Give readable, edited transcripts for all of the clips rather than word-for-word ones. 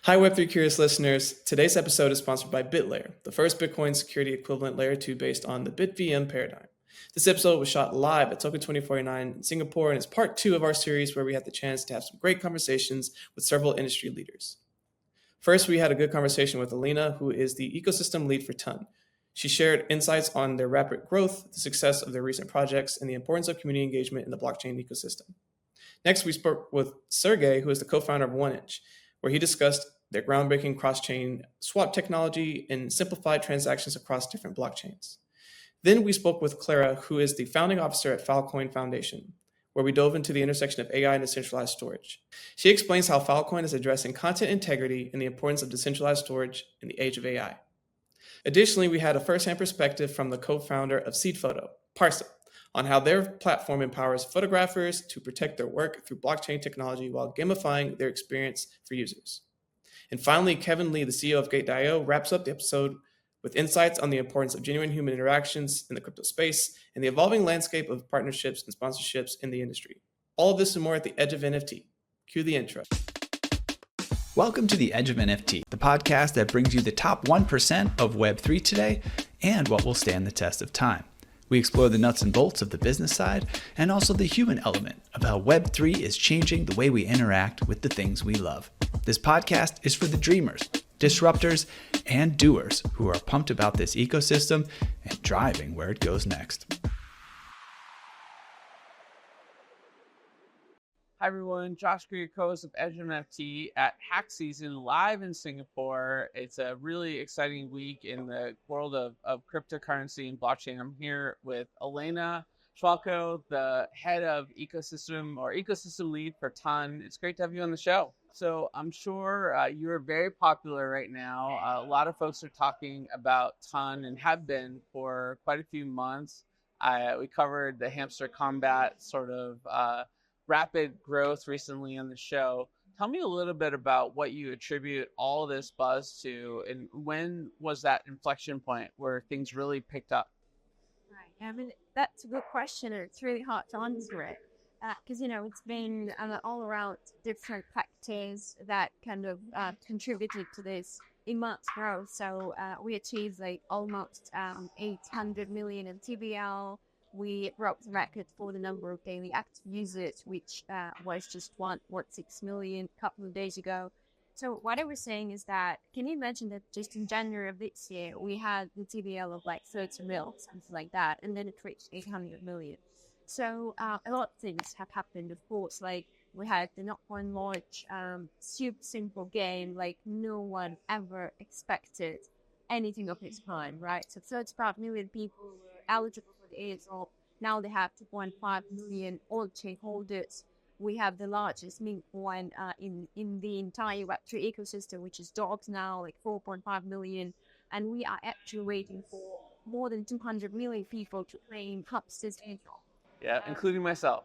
Hi, Web3 curious listeners. Today's episode is sponsored by BitLayer, the first Bitcoin security equivalent layer 2 based on the BitVM paradigm. This episode was shot live at Token2049 in Singapore and is part 2 of our series where we had the chance to have some great conversations with several industry leaders. First, we had a good conversation with Alena, who is the ecosystem lead for Ton. She shared insights on their rapid growth, the success of their recent projects, and the importance of community engagement in the blockchain ecosystem. Next, we spoke with Sergey, who is the co-founder of 1inch, where he discussed their groundbreaking cross-chain swap technology and simplified transactions across different blockchains. Then we spoke with Clara, who is the founding officer at Filecoin Foundation, where we dove into the intersection of AI and decentralized storage. She explains how Filecoin is addressing content integrity and the importance of decentralized storage in the age of AI. Additionally, we had a first-hand perspective from the co-founder of Seed Photo, Parsa, on how their platform empowers photographers to protect their work through blockchain technology while gamifying their experience for users. And finally, Kevin Lee, the CEO of Gate.io, wraps up the episode with insights on the importance of genuine human interactions in the crypto space and the evolving landscape of partnerships and sponsorships in the industry. All of this and more at the edge of NFT. Cue the intro. Welcome to The Edge of NFT, the podcast that brings you the top 1% of Web3 today and what will stand the test of time. We explore the nuts and bolts of the business side and also the human element of how Web3 is changing the way we interact with the things we love. This podcast is for the dreamers, disruptors, and doers who are pumped about this ecosystem and driving where it goes next. Hi everyone, Josh Greer, co-host of Edge of NFT at Hack Season live in Singapore. It's a really exciting week in the world of cryptocurrency and blockchain. I'm here with Alena, the head of ecosystem lead for Ton. It's great to have you on the show. So I'm sure you're very popular right now. A lot of folks are talking about Ton and have been for quite a few months. We covered the hamster combat sort of rapid growth recently on the show. Tell me a little bit about what you attribute all this buzz to, and when was that inflection point where things really picked up? Right. I mean, that's a good question, and it's really hard to answer it because, it's been all around different factors that kind of contributed to this immense growth. So we achieved almost 800 million in TVL. We broke the record for the number of daily active users, which was just 1.6 million a couple of days ago. So what I was saying is that, can you imagine that just in January of this year, we had the TVL of 30 mil, something like that, and then it reached 800 million. So a lot of things have happened, of course, we had the Knock1 launch, super simple game, no one ever expected anything of its kind, right? So 35 million people were eligible for the airdrop. Now they have 2.5 million on-chain holders. We have the largest mint coin in the entire Web3 ecosystem, which is dogs now, 4.5 million. And we are actually waiting for more than 200 million people to claim Hubster's airdrop. Yeah, including myself.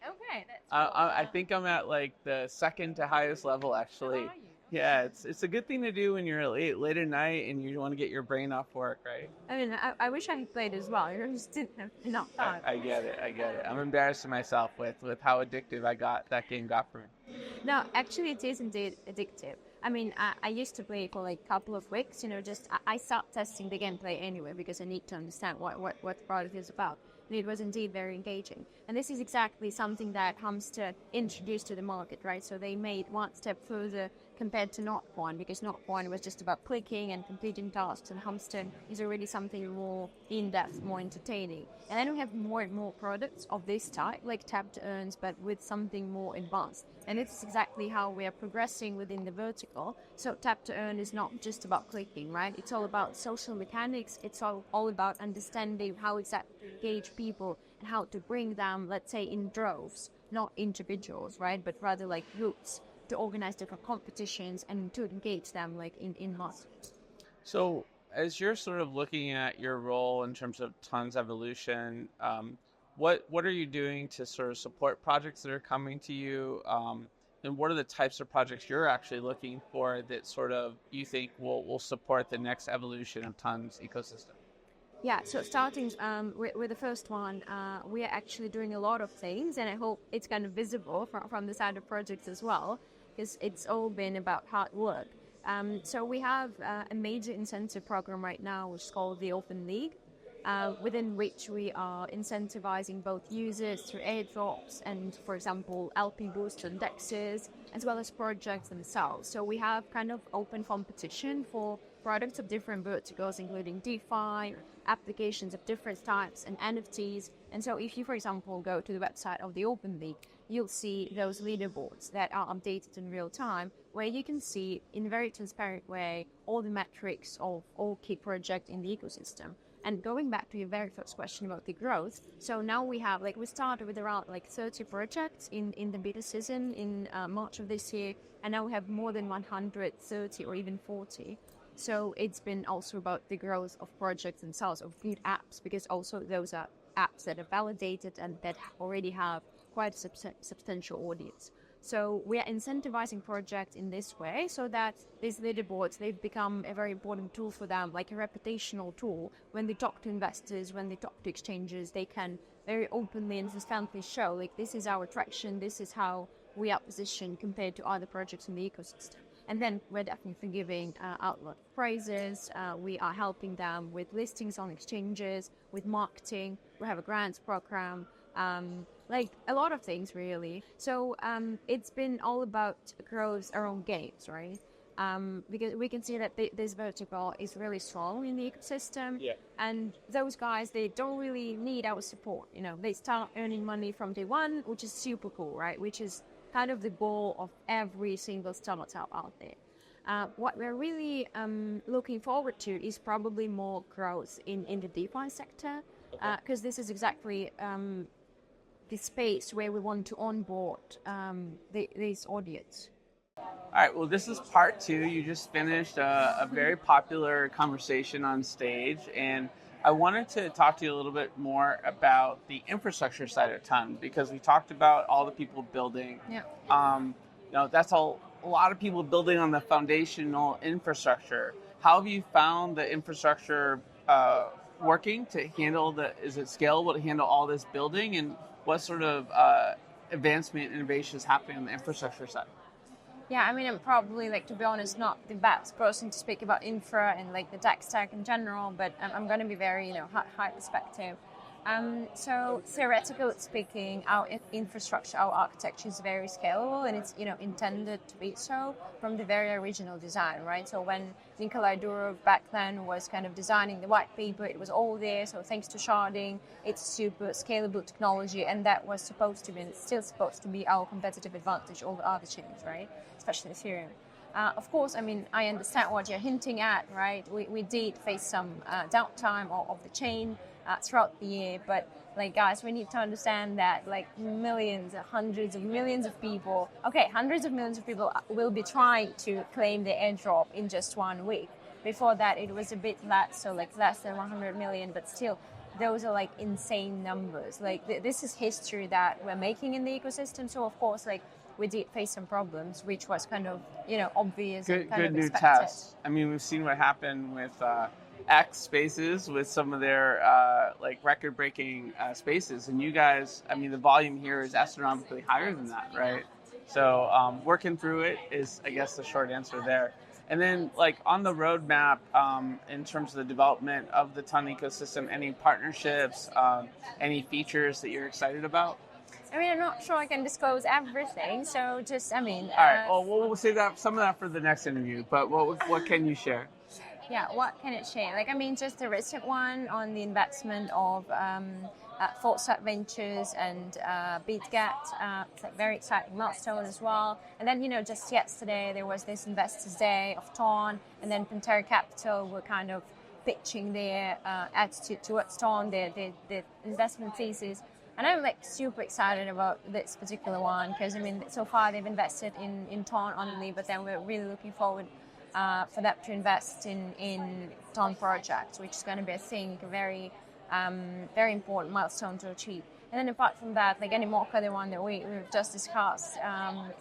Okay, that's cool. I think I'm at the second to highest level, actually. How are you? Yeah, it's a good thing to do when you're late at night and you want to get your brain off work, right? I mean, I wish I had played as well. I just didn't have enough time. I get it. I'm embarrassed of myself with how addictive that game got for me. No, actually, it is indeed addictive. I mean, I used to play for a couple of weeks, I start testing the gameplay anyway because I need to understand what the product is about. And it was indeed very engaging. And this is exactly something that Hamster introduced to the market, right? So they made one step further compared to Knock1, because Knock1 was just about clicking and completing tasks, and Hamster is already something more in-depth, more entertaining. And then we have more and more products of this type, like Tap to Earns, but with something more advanced. And it's exactly how we are progressing within the vertical. So Tap to Earn is not just about clicking, right? It's all about social mechanics. It's all about understanding how exactly to engage people and how to bring them, let's say, in droves, not individuals, right? But rather groups, to organize different competitions and to engage them in mass. So as you're sort of looking at your role in terms of Ton's evolution, what are you doing to sort of support projects that are coming to you? And what are the types of projects you're actually looking for that sort of you think will support the next evolution of Ton's ecosystem? Yeah, so starting with the first one, we are actually doing a lot of things, and I hope it's kind of visible from the side of projects as well, because it's all been about hard work. So we have a major incentive program right now, which is called the Open League, within which we are incentivizing both users through airdrops and, for example, LP boosts and dexes, as well as projects themselves. So we have kind of open competition for products of different verticals, including DeFi, applications of different types, and NFTs. And so if you, for example, go to the website of the Open League, you'll see those leaderboards that are updated in real time, where you can see in a very transparent way all the metrics of all key projects in the ecosystem. And going back to your very first question about the growth, so now we have, we started with around 30 projects in the beta season in March of this year, and now we have more than 130 or even 40. So it's been also about the growth of projects themselves, of good apps, because also those are apps that are validated and that already have quite a substantial audience. So we are incentivizing projects in this way so that these leaderboards, they've become a very important tool for them, like a reputational tool. When they talk to investors, when they talk to exchanges, they can very openly and transparently show, this is our traction, this is how we are positioned compared to other projects in the ecosystem. And then we're definitely giving out a lot of prizes. We are helping them with listings on exchanges, with marketing. We have a grants program. A lot of things, really. So it's been all about growth around games, right? Because we can see that this vertical is really strong in the ecosystem. Yeah. And those guys, they don't really need our support. They start earning money from day one, which is super cool, right? Which is kind of the goal of every single startup out there. What we're really looking forward to is probably more growth in the DeFi sector, because this is exactly the space where we want to onboard this audience. All right, well, this is part 2. You just finished a very popular conversation on stage, and I wanted to talk to you a little bit more about the infrastructure side of Ton, because we talked about all the people building. Yeah. That's a lot of people building on the foundational infrastructure. How have you found the infrastructure working to handle is it scalable to handle all this building, and what sort of advancement and innovation is happening on the infrastructure side? Yeah, I'm probably, to be honest, not the best person to speak about infra and the tech stack in general, but I'm going to be very, high perspective. So theoretically speaking, our infrastructure, our architecture is very scalable, and it's, intended to be so from the very original design, right? So when Nikolai Durov back then was kind of designing the white paper, it was all there. So thanks to sharding, it's super scalable technology, and that was supposed to be, and it's still supposed to be, our competitive advantage over other chains, right? Especially Ethereum. Of course, I understand what you're hinting at, right? We did face some downtime of the chain throughout the year, but guys, we need to understand that millions, hundreds of millions of people, hundreds of millions of people will be trying to claim the airdrop in just 1 week. Before that, it was a bit less, so less than 100 million, but still, those are insane numbers. This is history that we're making in the ecosystem. So of course, we did face some problems, which was kind of, obvious. Good, and kind good of new expected. tests. We've seen what happened with X Spaces with some of their record-breaking spaces, and you guys, the volume here is astronomically higher than that, right? So working through it is, I guess, the short answer there. And then, on the roadmap, in terms of the development of the Ton ecosystem, any partnerships, any features that you're excited about? I'm not sure I can disclose everything, so just, All right, well, we'll save some of that for the next interview, but what can you share? Yeah, what can it share? Just the recent one on the investment of Foresight Ventures and BitGet. It's a very exciting milestone as well. And then, just yesterday there was this Investors Day of Ton, and then Pantera Capital were kind of pitching their attitude towards Ton, their investment thesis. And I'm super excited about this particular one because so far they've invested in Ton only, but then we're really looking forward for them to invest in Ton projects, which is going to be, I think, a very very important milestone to achieve. And then apart from that, Animoca, the one that we've just discussed,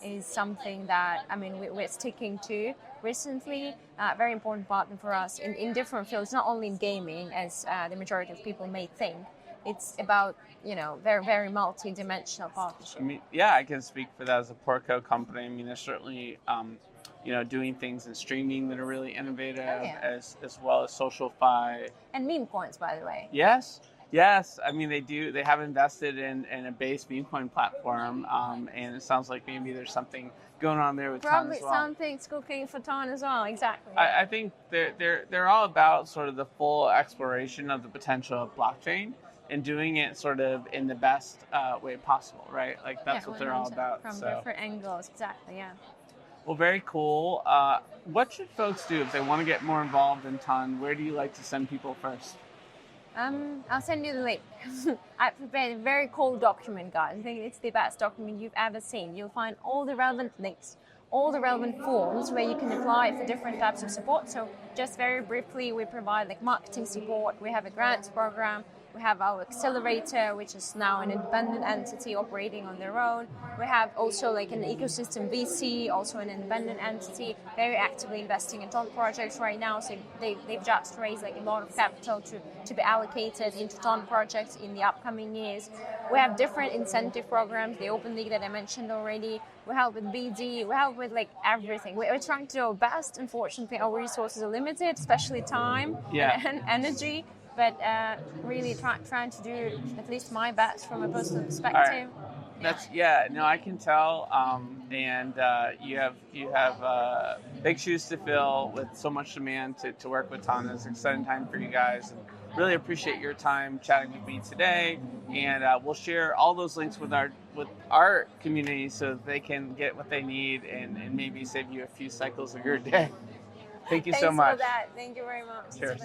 is something that we're sticking to recently. Very important partner for us in different fields, not only in gaming, as the majority of people may think. It's about, very, very multi-dimensional partnership. I can speak for that as a Porco company. There's certainly doing things in streaming that are really innovative, as well as SocialFi. And meme coins, by the way. Yes. I mean, they have invested in a base meme coin platform, and it sounds like maybe there's something going on there with Ton as well. Probably something's cooking for Ton as well, exactly. I think they're all about sort of the full exploration of the potential of blockchain and doing it sort of in the best way possible, right? Like that's what they're all about. From different angles, exactly, yeah. Well, very cool. What should folks do if they want to get more involved in Ton? Where do you like to send people first? I'll send you the link. I prepared a very cool document, guys. I think it's the best document you've ever seen. You'll find all the relevant links, all the relevant forms where you can apply for different types of support. So just very briefly, we provide like marketing support. We have a grants program. We have our accelerator, which is now an independent entity operating on their own. We have also like an ecosystem VC, also an independent entity, very actively investing in Ton projects right now. So they've just raised like a lot of capital to be allocated into Ton projects in the upcoming years. We have different incentive programs, the Open League that I mentioned already. We help with BD, we help with like everything. We're trying to do our best. Unfortunately, our resources are limited, especially time and energy. But really trying to do at least my best from a personal perspective. Right. I can tell. And you have big shoes to fill with so much demand to work with Ton. It's an exciting time for you guys. And really appreciate your time chatting with me today. And we'll share all those links with our community so that they can get what they need and maybe save you a few cycles of your day. Thank you so much. Thanks for that. Thank you very much. Cheers.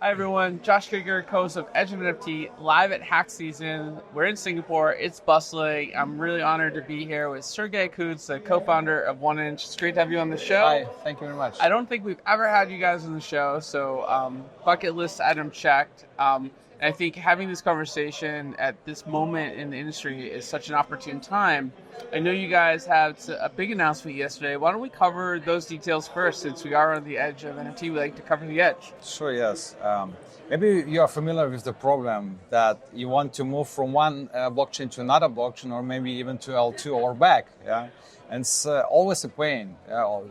Hi everyone, Josh Krieger, co-host of Edge of NFT, live at Hack Season. We're in Singapore, it's bustling. I'm really honored to be here with Sergey Kunz, the co-founder of 1inch. It's great to have you on the show. Hi, thank you very much. I don't think we've ever had you guys on the show, so bucket list item checked. And I think having this conversation at this moment in the industry is such an opportune time. I know you guys had a big announcement yesterday. Why don't we cover those details first, since we are on the edge of NFT? We like to cover the edge. Sure, yes. Maybe you are familiar with the problem that you want to move from one blockchain to another blockchain, or maybe even to L2 or back. Yeah, and it's always a pain.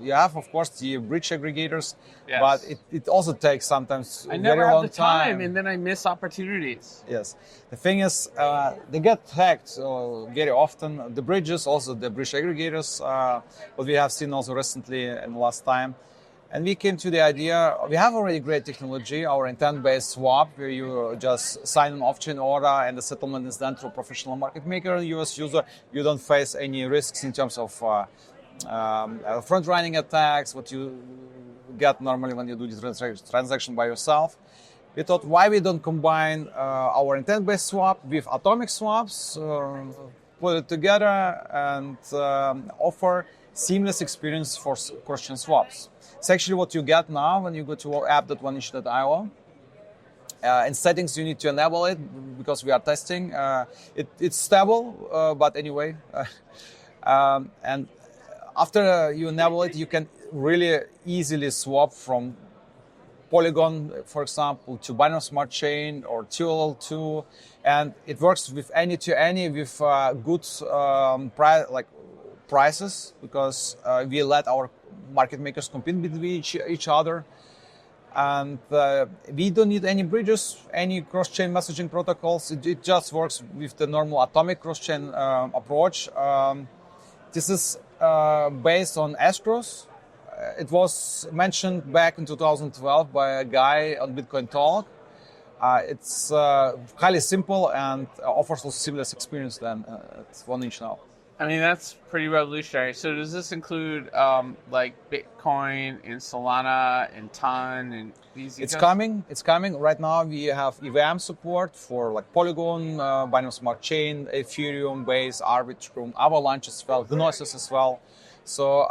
You have, of course, the bridge aggregators, but it also takes sometimes I a never very have long the time, time, and then I miss opportunities. Yes, the thing is, they get hacked very often. The bridges, also the bridge aggregators, what we have seen also recently in the last time. And we came to the idea, we have already great technology, our intent-based swap, where you just sign an off-chain order and the settlement is done through a professional market maker and US user. You don't face any risks in terms of front-running attacks, what you get normally when you do the transaction by yourself. We thought, why we don't combine our intent-based swap with atomic swaps, put it together and offer seamless experience for cross-chain swaps. It's actually what you get now when you go to app.1inch.io. In settings, you need to enable it because we are testing. It's stable, but anyway. And after you enable it, you can really easily swap from Polygon, for example, to Binance Smart Chain or TUL2. And it works with any-to-any with good prices, because we let our market makers compete with each other, and we don't need any bridges, any cross-chain messaging protocols. It just works with the normal atomic cross-chain approach. This is based on escrows. It was mentioned back in 2012 by a guy on Bitcoin Talk. It's highly simple and offers a seamless experience than at 1inch now. I mean, that's pretty revolutionary. So does this include like Bitcoin and Solana and Ton and these? It's coming. Right now we have EVM support for like Polygon, Binance Smart Chain, Ethereum, Base, Arbitrum, Avalanche as well, Gnosis as well. So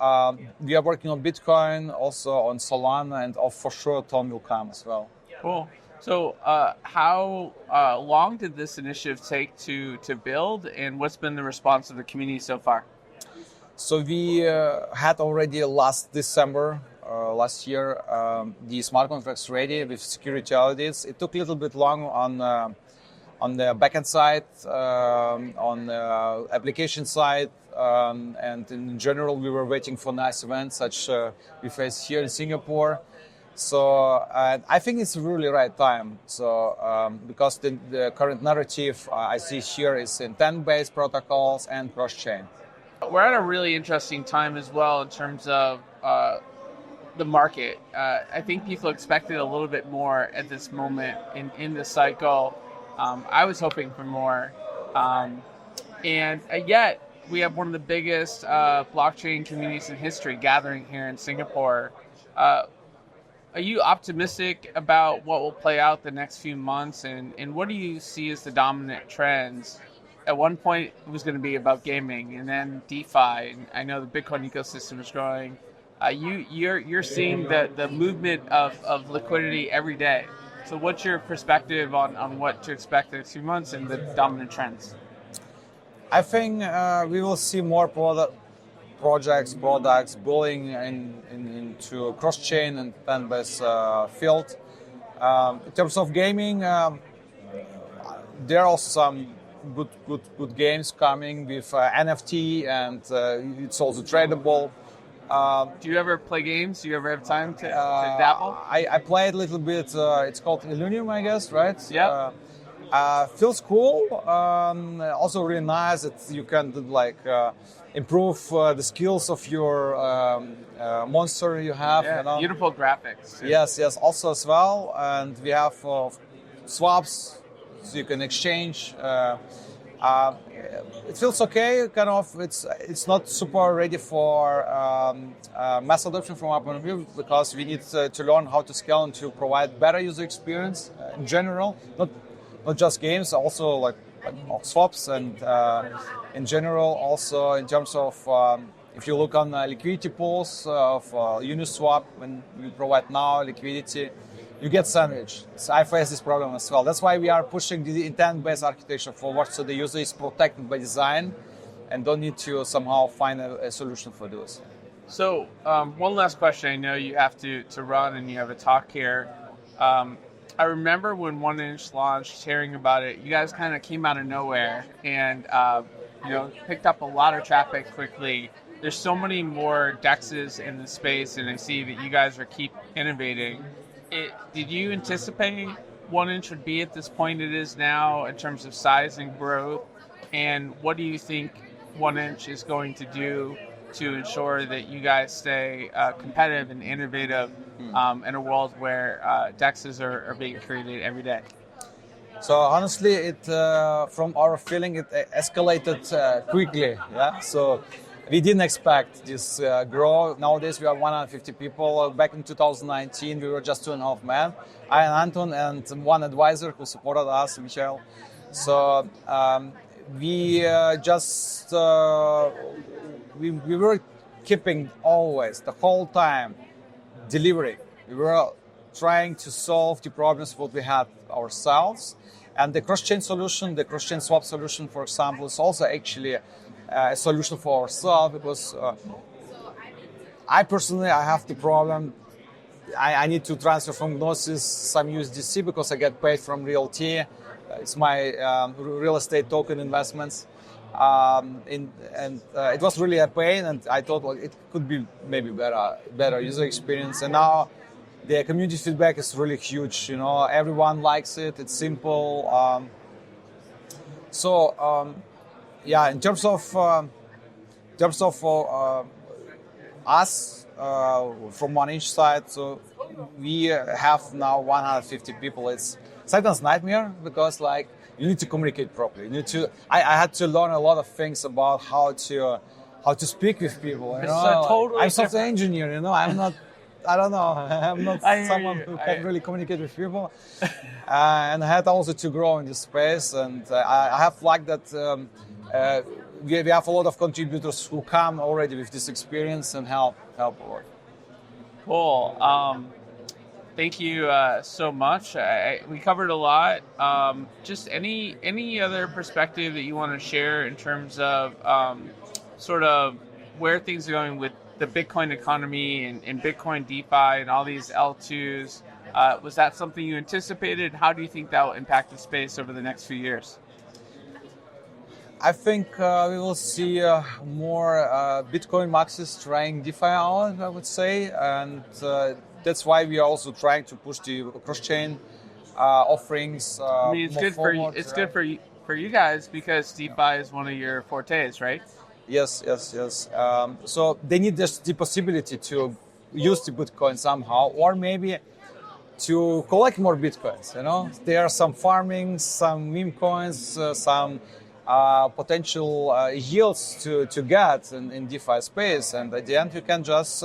we are working on Bitcoin, also on Solana, and for sure Ton will come as well. Cool. So how long did this initiative take to build, and what's been the response of the community so far? So we had already last December, last year, the smart contracts ready with security audits. It took a little bit long on the backend side, on the application side. and in general, we were waiting for nice events such we face here in Singapore. So I think it's really right time. So because the current narrative I see here is intent-based protocols and cross-chain. We're at a really interesting time as well in terms of the market. I think people expected a little bit more at this moment in the cycle. I was hoping for more. And yet we have one of the biggest blockchain communities in history gathering here in Singapore. Are you optimistic about what will play out the next few months? And what do you see as the dominant trends? At one point, it was going to be about gaming, and then DeFi. And I know the Bitcoin ecosystem is growing. You're seeing the movement of liquidity every day. So what's your perspective on what to expect in the next few months and the dominant trends? I think we will see more products building into cross-chain and intent-based field. In terms of gaming, there are some good games coming with NFT, and it's also tradable. Do you ever play games? Do you ever have time to dabble? I played a little bit. It's called Illunium, I guess, right? Yeah. Feels cool. Also really nice that you can improve the skills of your monster you have. Yeah, you know? Beautiful graphics. Yes. Also as well, and we have swaps, so you can exchange. It feels okay. Kind of. It's not super ready for mass adoption from our point of view because we need to learn how to scale and to provide better user experience in general. Not just games, also like swaps and in general. Also in terms of if you look on liquidity pools of Uniswap, when we provide now liquidity, you get sandwiched. So I face this problem as well. That's why we are pushing the intent-based architecture forward, so the user is protected by design and don't need to somehow find a solution for this. So one last question. I know you have to run and you have a talk here. I remember when 1inch launched, hearing about it, you guys kind of came out of nowhere and picked up a lot of traffic quickly. There's so many more DEXs in the space, and I see that you guys keep innovating. Did you anticipate 1inch would be at this point it is now in terms of size and growth? And what do you think 1inch is going to do to ensure that you guys stay competitive and innovative in a world where DEXs are being created every day? So honestly, it from our feeling, it escalated quickly. Yeah. So we didn't expect this grow. Nowadays we are 150 people. Back in 2019, we were just 2.5 men. I and Anton and one advisor who supported us, Michael. So we were keeping always the whole time delivering. We were trying to solve the problems what we had ourselves, and the cross-chain solution, the cross-chain swap solution, for example, is also actually a solution for ourselves because I have the problem. I need to transfer from Gnosis some USDC because I get paid from Realty. It's my real estate token investments. It was really a pain, and I thought it could be maybe better user experience. And now the community feedback is really huge. Everyone likes it. It's simple. In terms of us from 1inch side, so we have now 150 people. It's sometimes nightmare because you need to communicate properly. I had to learn a lot of things about how to speak with people. Totally I'm a software engineer. I'm not. I don't know. I'm not someone who can really communicate with people. And I had also to grow in this space. And I have liked that we have a lot of contributors who come already with this experience and help a lot. Cool. Thank you so much. We covered a lot. Just any other perspective that you want to share in terms of sort of where things are going with the Bitcoin economy and Bitcoin DeFi and all these L2s? Was that something you anticipated? How do you think that will impact the space over the next few years? I think we will see more Bitcoin maxis trying DeFi out, I would say, and that's why we are also trying to push the cross-chain offerings. I mean, it's more good forward, it's right? good for you guys because DeFi is one of your fortes, right? Yes. So they need just the possibility to use the Bitcoin somehow, or maybe to collect more Bitcoins. There are some farming, some meme coins, some potential yields to get in DeFi space, and at the end you can just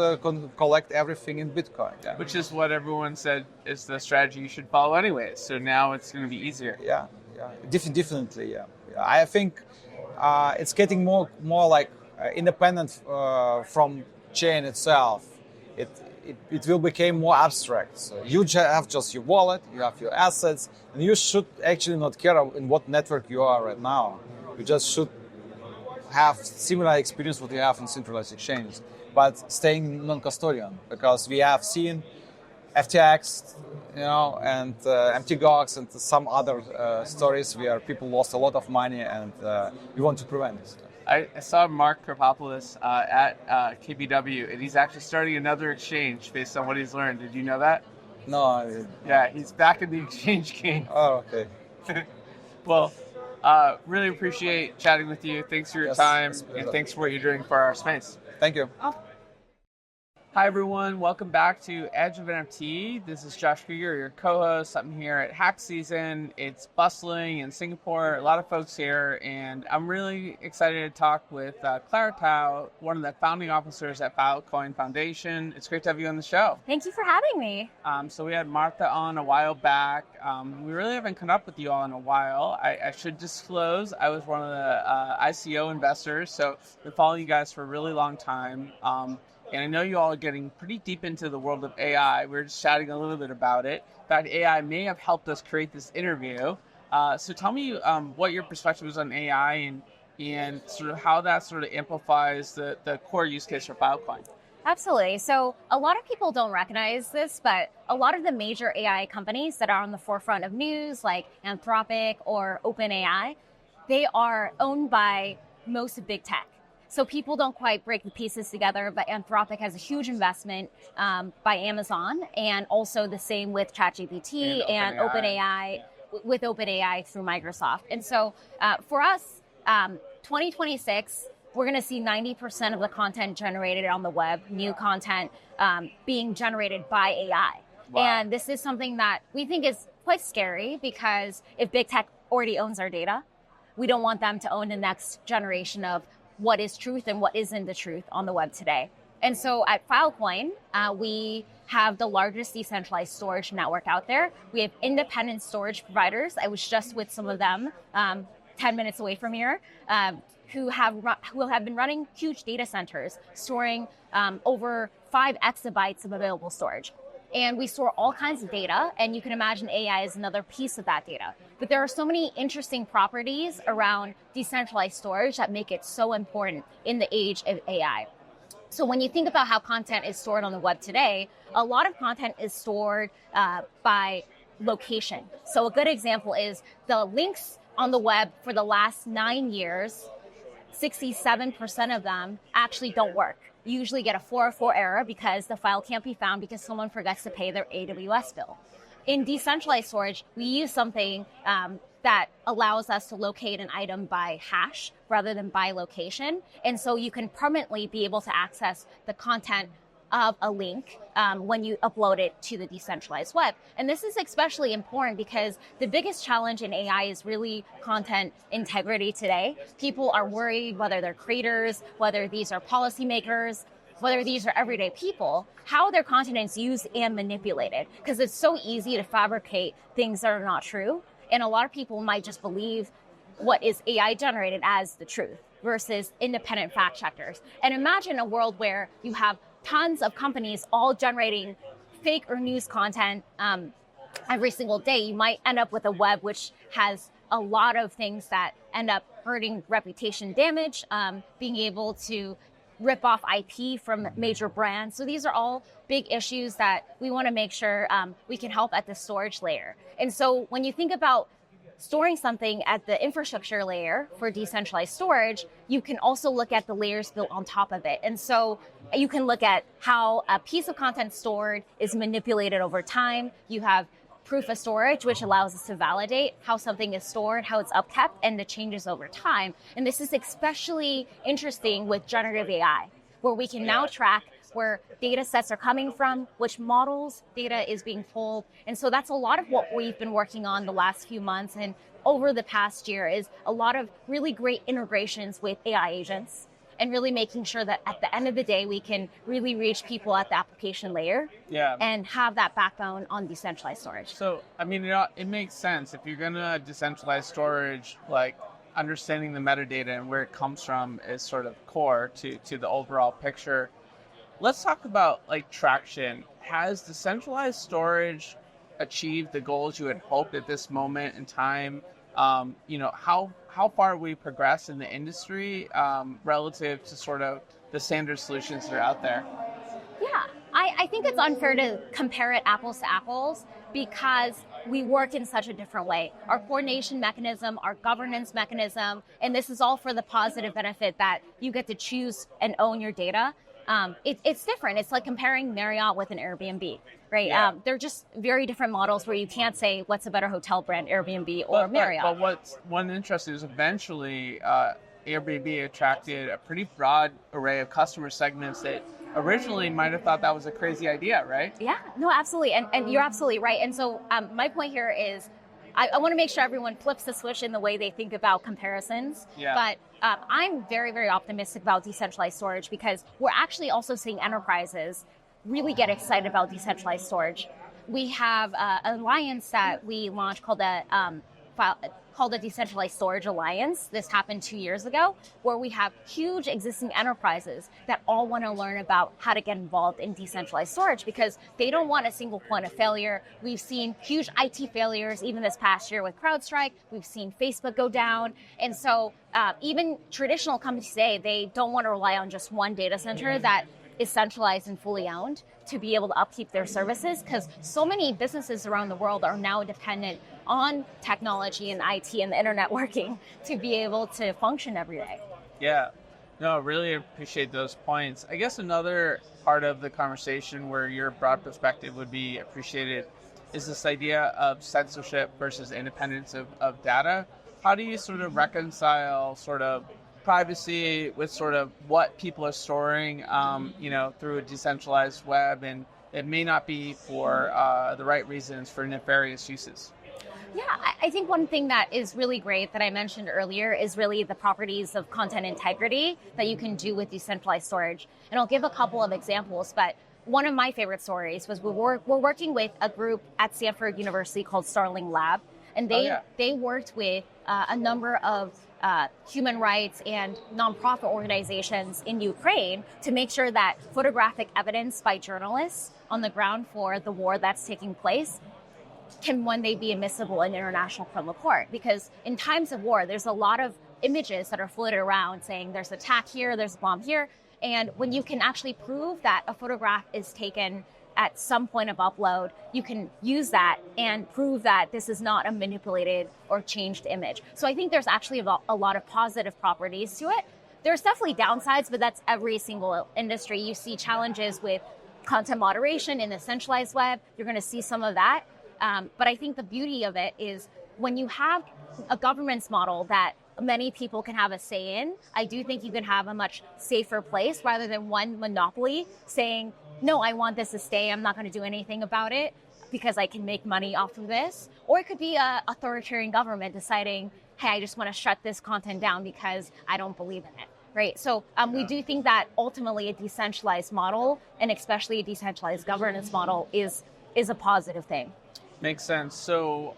collect everything in Bitcoin. Yeah. Which is what everyone said is the strategy you should follow anyways. So now it's going to be easier. Yeah. Definitely. Yeah. I think it's getting more like independent from chain itself. It will become more abstract. So you have just your wallet, you have your assets, and you should actually not care in what network you are right now. You just should have similar experience what you have in centralized exchanges, but staying non-custodian, because we have seen FTX, and MTGOX and some other stories where people lost a lot of money, and we want to prevent this. I saw Mark Karpopoulos at KBW, and he's actually starting another exchange based on what he's learned. Did you know that? No. Yeah, he's back in the exchange game. Oh, okay. Well, really appreciate chatting with you. Thanks for your time, and thanks for what you're doing for our space. Thank you. Hi, everyone. Welcome back to Edge of NFT. This is Josh Krieger, your co-host. I'm here at Hack Season. It's bustling in Singapore, a lot of folks here, and I'm really excited to talk with Clara Tsao, one of the founding officers at Filecoin Foundation. It's great to have you on the show. Thank you for having me. So we had Martha on a while back. We really haven't caught up with you all in a while. I should disclose, I was one of the ICO investors, so I've been following you guys for a really long time. And I know you all are getting pretty deep into the world of AI. We were just chatting a little bit about it. In fact, AI may have helped us create this interview. So tell me what your perspective is on AI and sort of how that sort of amplifies the core use case for Filecoin. Absolutely. So a lot of people don't recognize this, but a lot of the major AI companies that are on the forefront of news, like Anthropic or OpenAI, they are owned by most of big tech. So people don't quite break the pieces together, but Anthropic has a huge investment by Amazon, and also the same with ChatGPT and OpenAI, with OpenAI through Microsoft. And so for us, 2026, we're going to see 90% of the content generated on the web, new content being generated by AI. Wow. And this is something that we think is quite scary, because if big tech already owns our data, we don't want them to own the next generation of what is truth and what isn't the truth on the web today. And so at Filecoin, we have the largest decentralized storage network out there. We have independent storage providers. I was just with some of them 10 minutes away from here, who have been running huge data centers, storing over 5 exabytes of available storage. And we store all kinds of data, and you can imagine AI is another piece of that data. But there are so many interesting properties around decentralized storage that make it so important in the age of AI. So when you think about how content is stored on the web today, a lot of content is stored by location. So a good example is the links on the web for the last 9 years, 67% of them actually don't work. You usually get a 404 error because the file can't be found because someone forgets to pay their AWS bill. In decentralized storage, we use something that allows us to locate an item by hash rather than by location. And so you can permanently be able to access the content of a link when you upload it to the decentralized web. And this is especially important because the biggest challenge in AI is really content integrity today. People are worried whether they're creators, whether these are policymakers, whether these are everyday people, how their content is used and manipulated. Because it's so easy to fabricate things that are not true. And a lot of people might just believe what is AI generated as the truth versus independent fact checkers. And imagine a world where you have tons of companies all generating fake or news content every single day. You might end up with a web which has a lot of things that end up hurting reputation damage, being able to rip off IP from major brands. So these are all big issues that we want to make sure we can help at the storage layer. And so when you think about storing something at the infrastructure layer for decentralized storage, you can also look at the layers built on top of it. And so you can look at how a piece of content stored is manipulated over time. You have proof of storage, which allows us to validate how something is stored, how it's upkept, and the changes over time. And this is especially interesting with generative AI, where we can now track where data sets are coming from, which models data is being pulled. And so that's a lot of what we've been working on the last few months and over the past year is a lot of really great integrations with AI agents and really making sure that at the end of the day, we can really reach people at the application layer and have that backbone on decentralized storage. So, I mean, it makes sense. If you're going to decentralize storage, like understanding the metadata and where it comes from is sort of core to the overall picture. Let's talk about like traction. Has decentralized storage achieved the goals you had hoped at this moment in time? How far we progress in the industry relative to sort of the standard solutions that are out there? Yeah, I think it's unfair to compare it apples to apples because we work in such a different way. Our coordination mechanism, our governance mechanism, and this is all for the positive benefit that you get to choose and own your data. It's different. It's like comparing Marriott with an Airbnb, right? Yeah. They're just very different models where you can't say what's a better hotel brand, Airbnb or Marriott. But what's one interest is eventually Airbnb attracted a pretty broad array of customer segments that originally might have thought that was a crazy idea, right? Yeah, no, absolutely. And you're absolutely right. And so my point here is I want to make sure everyone flips the switch in the way they think about comparisons. Yeah. But I'm very, very optimistic about decentralized storage because we're actually also seeing enterprises really get excited about decentralized storage. We have an alliance that we launched called the Decentralized Storage Alliance. This happened 2 years ago, where we have huge existing enterprises that all want to learn about how to get involved in decentralized storage because they don't want a single point of failure. We've seen huge IT failures even this past year with CrowdStrike. We've seen Facebook go down. And so even traditional companies today, they don't want to rely on just one data center that is centralized and fully owned to be able to upkeep their services because so many businesses around the world are now dependent on technology and IT and the internet working to be able to function every day. Yeah, no, really appreciate those points. I guess another part of the conversation where your broad perspective would be appreciated is this idea of censorship versus independence of data. How do you sort of reconcile sort of privacy with sort of what people are storing, through a decentralized web, and it may not be for the right reasons for nefarious uses? Yeah, I think one thing that is really great that I mentioned earlier is really the properties of content integrity that you can do with decentralized storage. And I'll give a couple of examples, but one of my favorite stories was we're working with a group at Stanford University called Starling Lab, and they worked with a number of human rights and nonprofit organizations in Ukraine to make sure that photographic evidence by journalists on the ground for the war that's taking place can one day be admissible in international criminal court. Because in times of war, there's a lot of images that are floated around saying there's an attack here, there's a bomb here. And when you can actually prove that a photograph is taken at some point of upload, you can use that and prove that this is not a manipulated or changed image. So I think there's actually a lot of positive properties to it. There's definitely downsides, but that's every single industry. You see challenges with content moderation in the centralized web. You're going to see some of that. But I think the beauty of it is when you have a governance model that many people can have a say in, I do think you can have a much safer place rather than one monopoly saying, no, I want this to stay. I'm not going to do anything about it because I can make money off of this. Or it could be an authoritarian government deciding, hey, I just want to shut this content down because I don't believe in it. Right. So we do think that ultimately a decentralized model, and especially a decentralized governance model, is a positive thing. Makes sense. So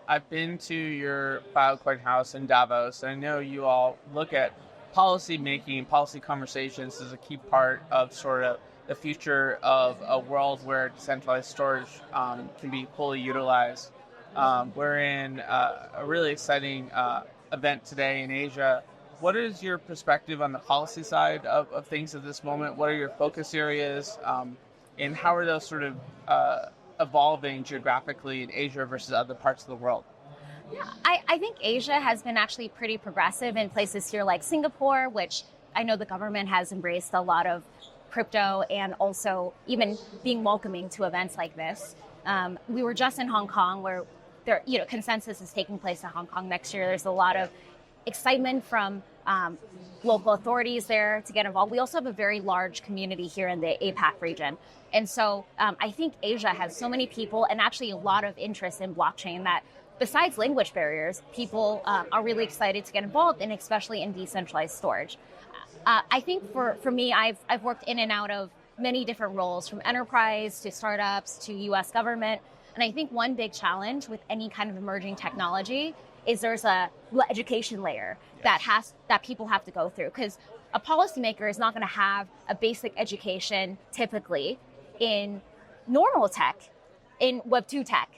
I've been to your Filecoin house in Davos, and I know you all look at policy making, policy conversations as a key part of sort of the future of a world where decentralized storage can be fully utilized. We're in a really exciting event today in Asia. What is your perspective on the policy side of things at this moment? What are your focus areas? And how are those sort of evolving geographically in Asia versus other parts of the world? I think Asia has been actually pretty progressive in places here like Singapore, which I know the government has embraced a lot of crypto and also even being welcoming to events like this. We were just in Hong Kong where consensus is taking place in Hong Kong next year. There's a lot of excitement from local authorities there to get involved. We also have a very large community here in the APAC region. And so I think Asia has so many people and actually a lot of interest in blockchain that besides language barriers, people are really excited to get involved, and especially in decentralized storage. I think for me, I've worked in and out of many different roles, from enterprise to startups to US government. And I think one big challenge with any kind of emerging technology is there's a education layer that people have to go through, because a policymaker is not going to have a basic education typically in normal tech, in Web 2 tech,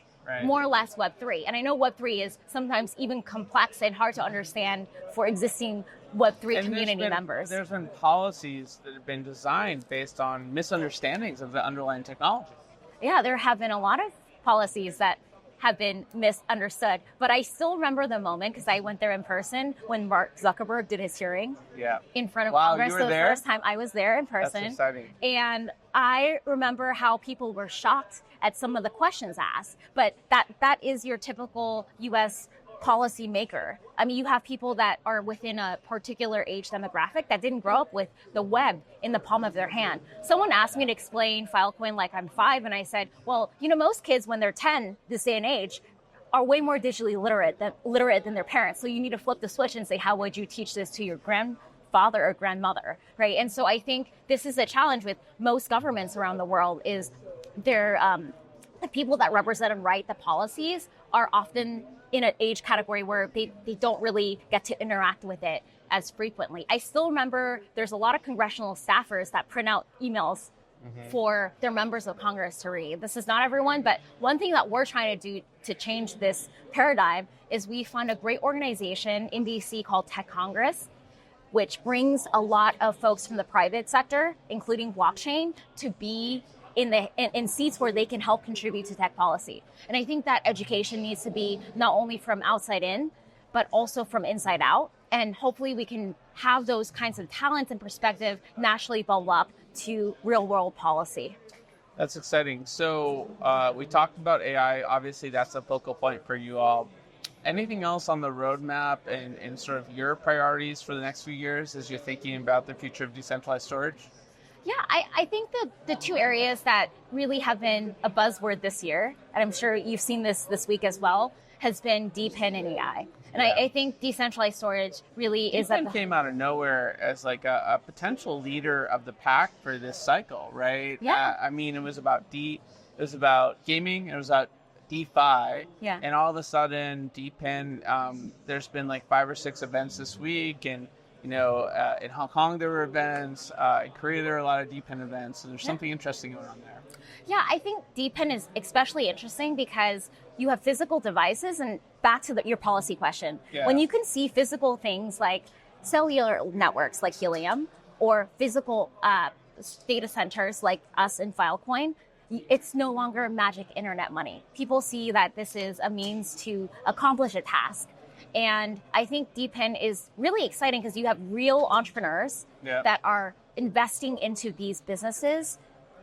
more or less Web 3. And I know Web 3 is sometimes even complex and hard to understand for existing Web 3 community members. There's been policies that have been designed based on misunderstandings of the underlying technology. Yeah, there have been a lot of policies that have been misunderstood. But I still remember the moment, because I went there in person, when Mark Zuckerberg did his hearing in front of Congress. You were the there? First time I was there in person. That's exciting. And I remember how people were shocked at some of the questions asked. But that is your typical U.S. policy maker. I mean, you have people that are within a particular age demographic that didn't grow up with the web in the palm of their hand. Someone asked me to explain Filecoin like I'm 5, and I said, well, most kids when they're 10 this day and age are way more digitally literate than their parents. So you need to flip the switch and say, how would you teach this to your grandfather or grandmother, right? And so I think this is a challenge with most governments around the world is the people that represent and write the policies are often in an age category where they don't really get to interact with it as frequently. I still remember there's a lot of congressional staffers that print out emails for their members of Congress to read. This is not everyone, but one thing that we're trying to do to change this paradigm is we fund a great organization in DC called Tech Congress, which brings a lot of folks from the private sector, including blockchain, to be in seats where they can help contribute to tech policy. And I think that education needs to be not only from outside in, but also from inside out. And hopefully we can have those kinds of talents and perspective naturally bubble up to real world policy. That's exciting. So we talked about AI. Obviously, that's a focal point for you all. Anything else on the roadmap and sort of your priorities for the next few years as you're thinking about the future of decentralized storage? Yeah, I think the two areas that really have been a buzzword this year, and I'm sure you've seen this week as well, has been DePIN and AI. And I think decentralized storage really is DePIN came out of nowhere as like a potential leader of the pack for this cycle, right? Yeah. I mean, it was about gaming, it was about DeFi, and all of a sudden DePIN, there's been like 5 or 6 events this week, and in Hong Kong there were events, in Korea there are a lot of DePIN events, so there's something interesting going on there. Yeah, I think DePIN is especially interesting because you have physical devices, and back to your policy question, when you can see physical things like cellular networks like Helium or physical data centers like us in Filecoin, it's no longer magic internet money. People see that this is a means to accomplish a task. And I think DePIN is really exciting because you have real entrepreneurs that are investing into these businesses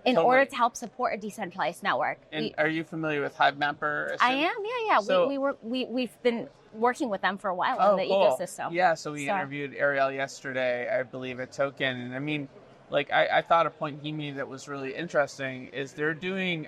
in order to help support a decentralized network. And are you familiar with HiveMapper? I am, yeah. So, we've been working with them for a while in the ecosystem. Yeah, so we interviewed Ariel yesterday, I believe, at Token. And I mean, like, I thought a point he made that was really interesting is they're doing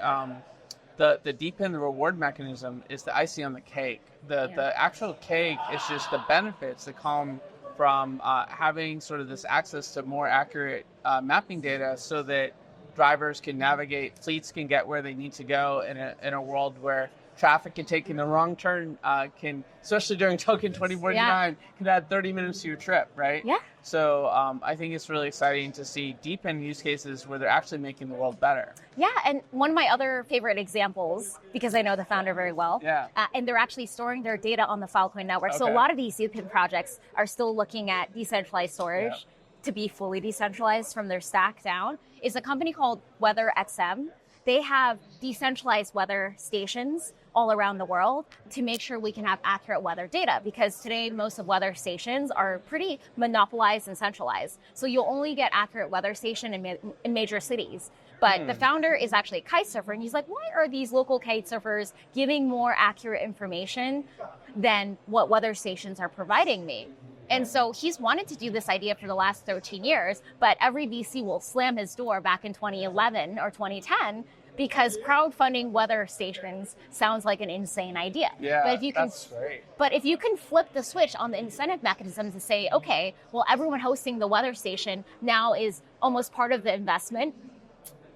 the DePIN, the reward mechanism, is the icing on the cake. The actual cake is just the benefits that come from having sort of this access to more accurate mapping data so that drivers can navigate, fleets can get where they need to go in a world where traffic can take in the wrong turn, especially during Token2049, can add 30 minutes to your trip, right? Yeah. So I think it's really exciting to see DePIN use cases where they're actually making the world better. Yeah, and one of my other favorite examples, because I know the founder very well, and they're actually storing their data on the Filecoin network. Okay. So a lot of these DePIN projects are still looking at decentralized storage. Yep. To be fully decentralized from their stack down, is a company called WeatherXM. they have decentralized weather stations all around the world to make sure we can have accurate weather data, because today most of weather stations are pretty monopolized and centralized. So you'll only get accurate weather station in major cities. But the founder is actually a kite surfer, and he's like, why are these local kite surfers giving more accurate information than what weather stations are providing me? And so he's wanted to do this idea for the last 13 years, but every VC will slam his door back in 2011 or 2010 because crowdfunding weather stations sounds like an insane idea. Yeah, but if you can, that's great. But if you can flip the switch on the incentive mechanism to say, okay, well, everyone hosting the weather station now is almost part of the investment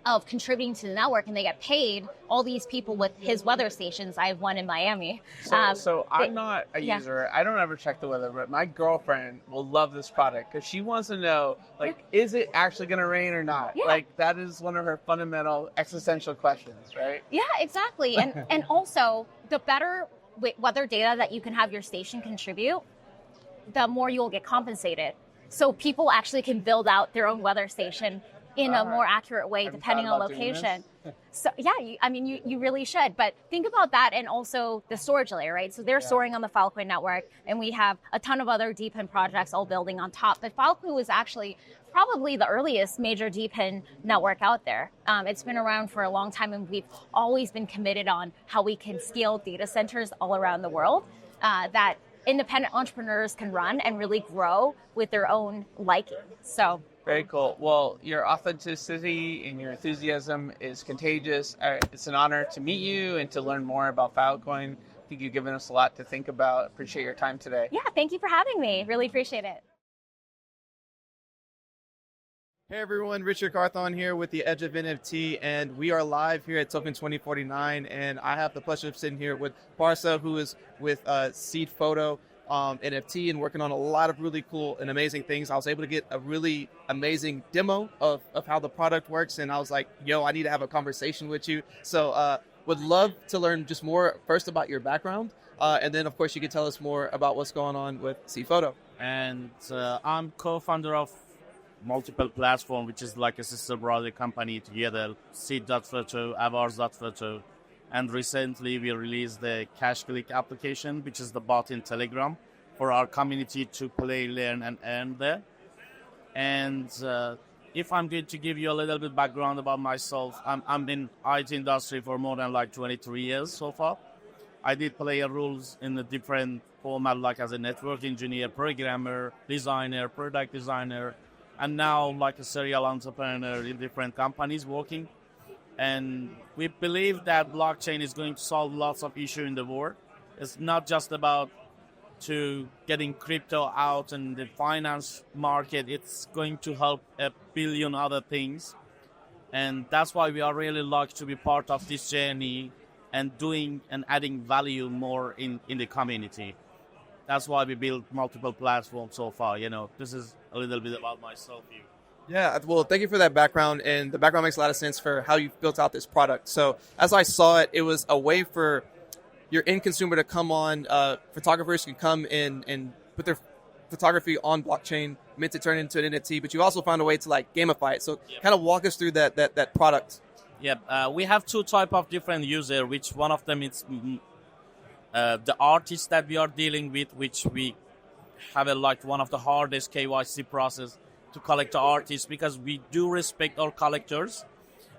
of contributing to the network, and they get paid. All these people with his weather stations. I have one in Miami. So I'm not a user. I don't ever check the weather, but my girlfriend will love this product because she wants to know, like, is it actually going to rain or not? Yeah. Like, that is one of her fundamental existential questions, right? Yeah, exactly. And also, the better weather data that you can have your station contribute, the more you'll get compensated. So people actually can build out their own weather station in a more accurate way, depending on location. So yeah, you really should. But think about that, and also the storage layer, right? So they're storing on the Filecoin network, and we have a ton of other DePIN projects all building on top. But Filecoin was actually probably the earliest major DePIN network out there. It's been around for a long time, and we've always been committed on how we can scale data centers all around the world that independent entrepreneurs can run and really grow with their own liking. So. Very cool. Well, your authenticity and your enthusiasm is contagious. It's an honor to meet you and to learn more about Filecoin. I think you've given us a lot to think about. Appreciate your time today. Yeah, thank you for having me. Really appreciate it. Hey everyone, Richard Carthon here with the Edge of NFT, and we are live here at Token2049, and I have the pleasure of sitting here with Barca, who is with Seed Photo NFT and working on a lot of really cool and amazing things. I was able to get a really amazing demo of how the product works, and I was like, yo, I need to have a conversation with you. So would love to learn just more first about your background, and then of course you could tell us more about what's going on with Seed Photo. And I'm co-founder of Multiple Platform, which is like a sister brother company together, Seed.Photo, Avars.Photo. And recently we released the Cash Click application, which is the bot in Telegram for our community to play, learn, and earn there. And if I'm going to give you a little bit background about myself, I'm in IT industry for more than like 23 years so far. I did play roles in a different format, like as a network engineer, programmer, designer, product designer, and now like a serial entrepreneur in different companies working. And we believe that blockchain is going to solve lots of issues in the world. It's not just about to getting crypto out in the finance market. It's going to help a billion other things. And that's why we are really lucky to be part of this journey and doing and adding value more in the community. That's why we built multiple platforms so far. You know, this is a little bit about myself here. Yeah, well, thank you for that background, and the background makes a lot of sense for how you've built out this product. So as I saw it, it was a way for your end consumer to come on, photographers can come in and put their photography on blockchain, meant to turn into an NFT, but you also found a way to like gamify it. So kind of walk us through that product. Yeah, we have two type of different user, which one of them is the artists that we are dealing with, which we have like one of the hardest KYC process to collect the artists, because we do respect our collectors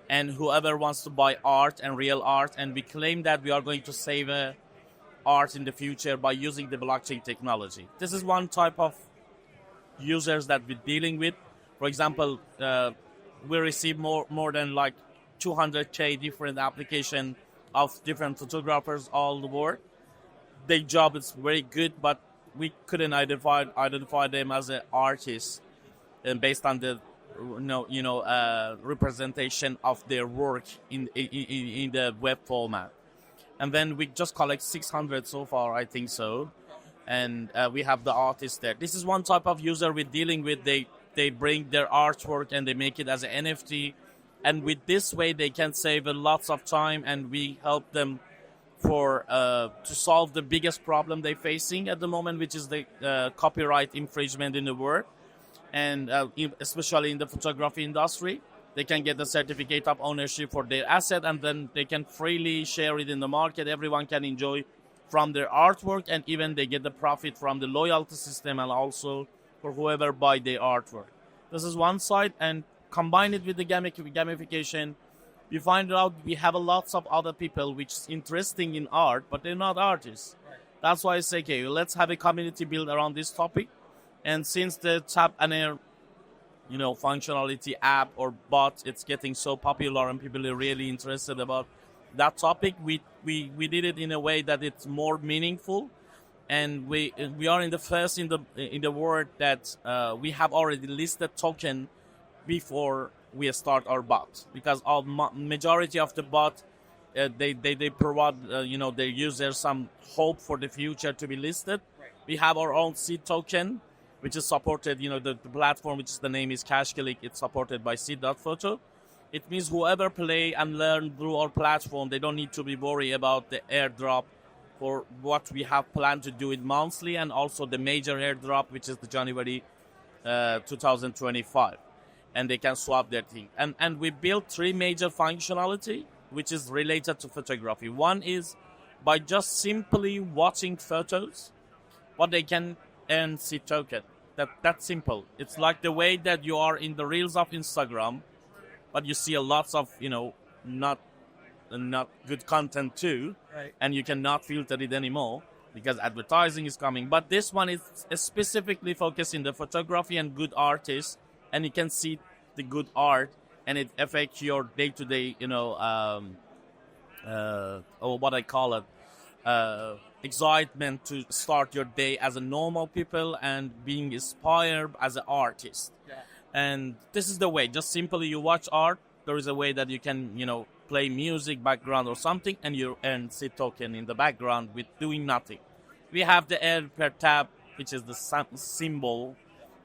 and whoever wants to buy art and real art, and we claim that we are going to save art in the future by using the blockchain technology. This is one type of users that we're dealing with. For example, we receive more than like 200K different application of different photographers all the world. Their job is very good, but we couldn't identify them as an artist, and based on the representation of their work in the web format. And then we just collect 600 so far, I think so, and we have the artists there. This is one type of user we're dealing with. They bring their artwork and they make it as an NFT, and with this way they can save lots of time, and we help them for to solve the biggest problem they're facing at the moment, which is the copyright infringement in the world, and especially in the photography industry. They can get the certificate of ownership for their asset, and then they can freely share it in the market. Everyone can enjoy from their artwork, and even they get the profit from the loyalty system, and also for whoever buy their artwork. This is one side, and combine it with the gamification, we find out we have a lots of other people which is interesting in art, but they're not artists. That's why I say, okay, let's have a community built around this topic. And since the Tap and Air, functionality app or bot, it's getting so popular and people are really interested about that topic, we did it in a way that it's more meaningful. And we are in the first in the world that we have already listed token before we start our bot, because our majority of the bot they provide their users some hope for the future to be listed. We have our own seed token, which is supported, the platform, which the name is CashClick, it's supported by seed.photo. It means whoever play and learn through our platform, they don't need to be worried about the airdrop for what we have planned to do it monthly, and also the major airdrop, which is the January 2025. And they can swap their thing. And we built 3 major functionality, which is related to photography. One is by just simply watching photos, what they can earn seed token. That's simple. It's like the way that you are in the reels of Instagram, but you see a lots of, not good content too, Right. and you cannot filter it anymore because advertising is coming. But this one is specifically focused in the photography and good artists, and you can see the good art, and it affects your day-to-day, what I call it, excitement to start your day as a normal people and being inspired as an artist. Yeah. And this is the way. Just simply you watch art. There is a way that you can, play music background or something, and you earn seed token in the background with doing nothing. We have the air per tab, which is the symbol,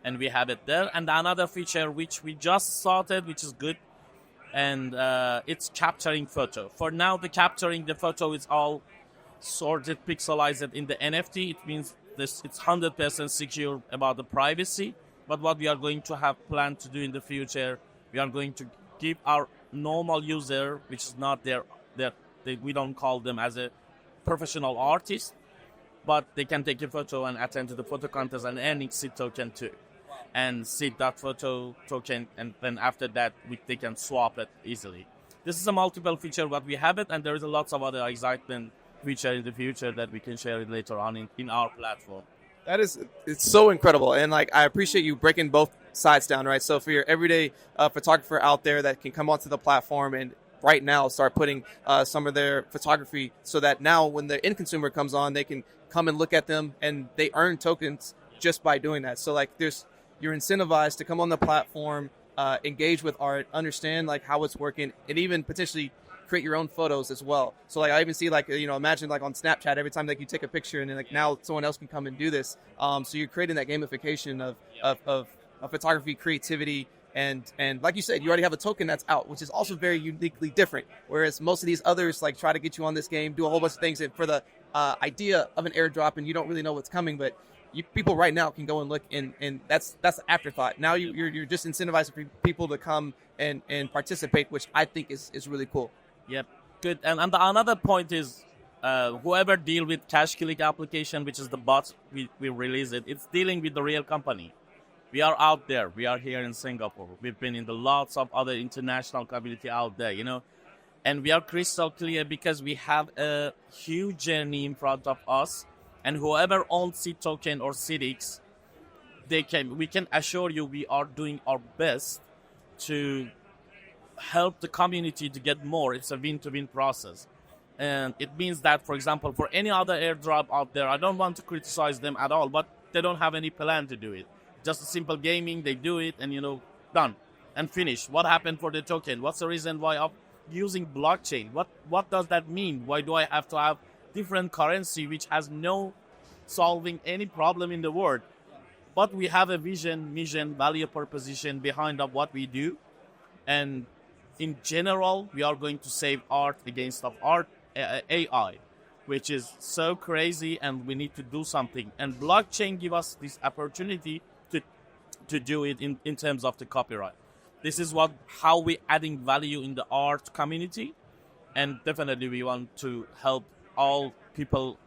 and we have it there. And another feature which we just started, which is good, and it's capturing photo. For now, capturing the photo is all sorted, pixelized in the NFT. It means it's 100% secure about the privacy. But what we are going to have planned to do in the future, we are going to give our normal user, which is not we don't call them as a professional artist, but they can take a photo and attend to the photo contest and earning seed token too. And seed.photo token, and then after that, they can swap it easily. This is a multiple feature what we have it, and there is a lots of other excitement feature in the future that we can share it later on in our platform. It's so incredible. And I appreciate you breaking both sides down, right? So for your everyday photographer out there that can come onto the platform and right now start putting some of their photography, so that now when the end consumer comes on, they can come and look at them and they earn tokens just by doing that. So you're incentivized to come on the platform, engage with art, understand how it's working, and even potentially create your own photos as well. So I even see imagine on Snapchat, every time you take a picture and then now someone else can come and do this. So you're creating that gamification of photography, creativity, and like you said, you already have a token that's out, which is also very uniquely different. Whereas most of these others try to get you on this game, do a whole bunch of things for the idea of an airdrop, and you don't really know what's coming. But people right now can go and look, and that's an afterthought. Now you're just incentivizing people to come and participate, which I think is really cool. Yep, good. And another point is, whoever deal with CashClick application, which is the bot we release it's dealing with the real company. We are out there. We are here in Singapore. We've been in the lots of other international community out there, and we are crystal clear because we have a huge journey in front of us. And whoever owns seed token or CDX, we can assure you we are doing our best to help the community to get more. It's a win-to-win process. And it means that, for example, for any other airdrop out there, I don't want to criticize them at all, but they don't have any plan to do it. Just a simple gaming, they do it and, done and finished. What happened for the token? What's the reason why of using blockchain? What does that mean? Why do I have to have different currency which has no solving any problem in the world? But we have a vision, mission, value proposition behind of what we do. And in general, we are going to save art against AI, which is so crazy, and we need to do something. And blockchain give us this opportunity to do it in terms of the copyright. this is how we adding value in the art community, and definitely we want to help all people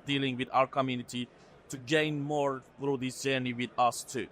dealing with our community to gain more through this journey with us too.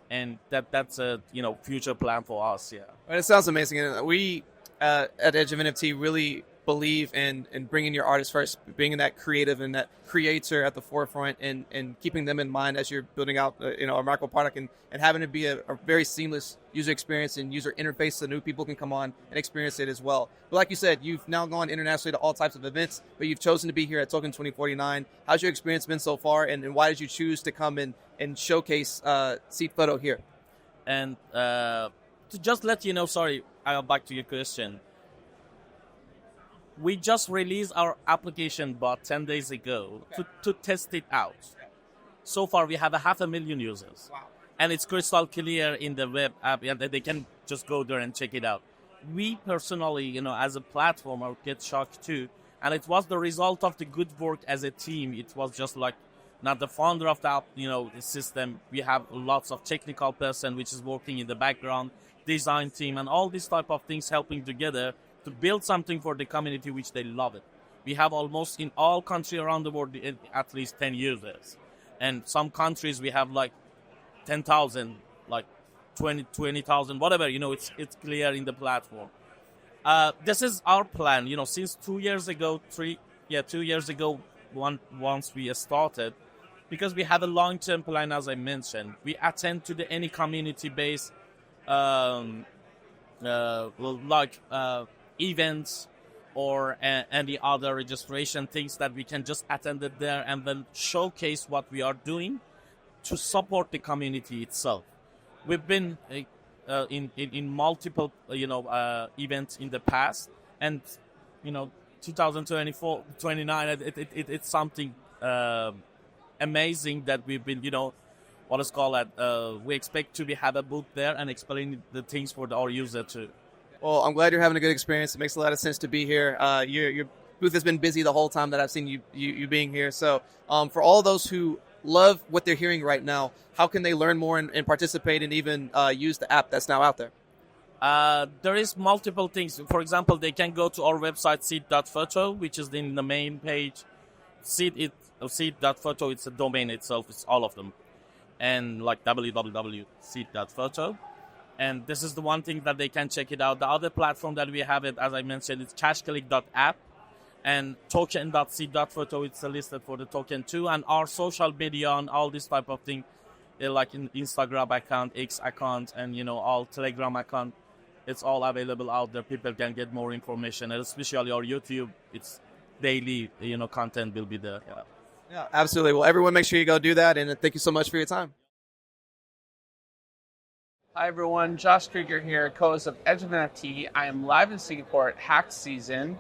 And that's a future plan for us. Yeah. Right, it sounds amazing. And we at Edge of NFT really believe in bringing your artists first, being that creative and that creator at the forefront, and keeping them in mind as you're building out a macro product, and having it be a very seamless user experience and user interface so new people can come on and experience it as well. But like you said, you've now gone internationally to all types of events, but you've chosen to be here at Token2049. How's your experience been so far, and why did you choose to come and showcase Seed Photo here? And to just let you know, sorry, I'll back to your question. We just released our application about 10 days ago to test it out. So far, we have 500,000 users. Wow. And it's crystal clear in the web app, and they can just go there and check it out. We personally, as a platform, I get shocked too. And it was the result of the good work as a team. It was just like not the founder of the app, the system. We have lots of technical person which is working in the background, design team, and all these type of things helping together to build something for the community which they love it. We have almost in all countries around the world at least 10 users. And some countries we have like 10,000, like 20,000, whatever, it's clear in the platform. This is our plan, since 2 years ago, 2 years ago, once we started, because we have a long-term plan, as I mentioned. We attend to any community-based events or any other registration things that we can just attend it there and then showcase what we are doing to support the community itself. We've been in multiple events in the past, and 2024-29 it's something amazing that we've been we expect to have a booth there and explain the things for our user too. Well, I'm glad you're having a good experience. It makes a lot of sense to be here. Your booth has been busy the whole time that I've seen you being here. So for all those who love what they're hearing right now, how can they learn more and participate and even use the app that's now out there? There is multiple things. For example, they can go to our website, seed.photo, which is in the main page. Seed.photo, it's a domain itself. It's all of them. And like www.seed.photo. And this is the one thing that they can check it out. The other platform that we have it, as I mentioned, it's cashclick.app. And token.seed.photo, it's listed for the token too. And our social media and all this type of thing, like in Instagram account, X account, and all Telegram account, it's all available out there. People can get more information, and especially our YouTube, it's daily, content will be there. Yeah, absolutely. Well, everyone, make sure you go do that, and thank you so much for your time. Hi everyone, Josh Krieger here, co-host of Edge of NFT. I am live in Singapore at Hack Season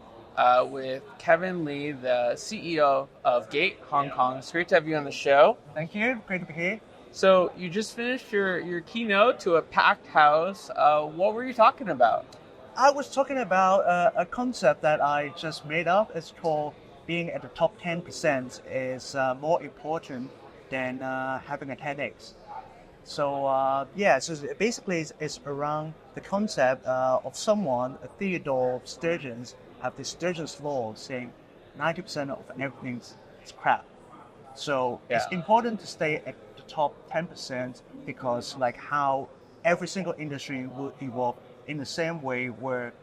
with Kevin Lee, the CEO of Gate Hong Kong. It's great to have you on the show. Thank you. Great to be here. So you just finished your keynote to a packed house. What were you talking about? I was talking about a concept that I just made up. It's called being at the top 10% is more important than having a 10x. So so basically it's around the concept of someone, Theodore Sturgeon's, have the Sturgeon's law saying 90% of everything is crap. So it's important to stay at the top 10% because like how every single industry will evolve in the same way where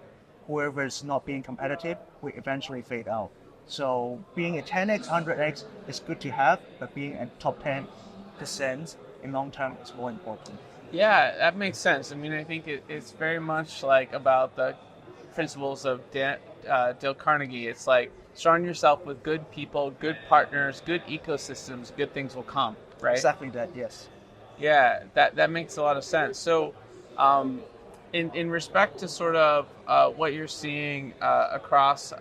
whoever is not being competitive will eventually fade out. So being a 10x, 100x is good to have, but being at top 10% in long term is more important. Yeah, that makes sense. I mean, I think it's very much like about the principles of Dale Carnegie. It's like surround yourself with good people, good partners, good ecosystems, good things will come, right? Exactly that, yes. Yeah, that makes a lot of sense. So in respect to sort of what you're seeing across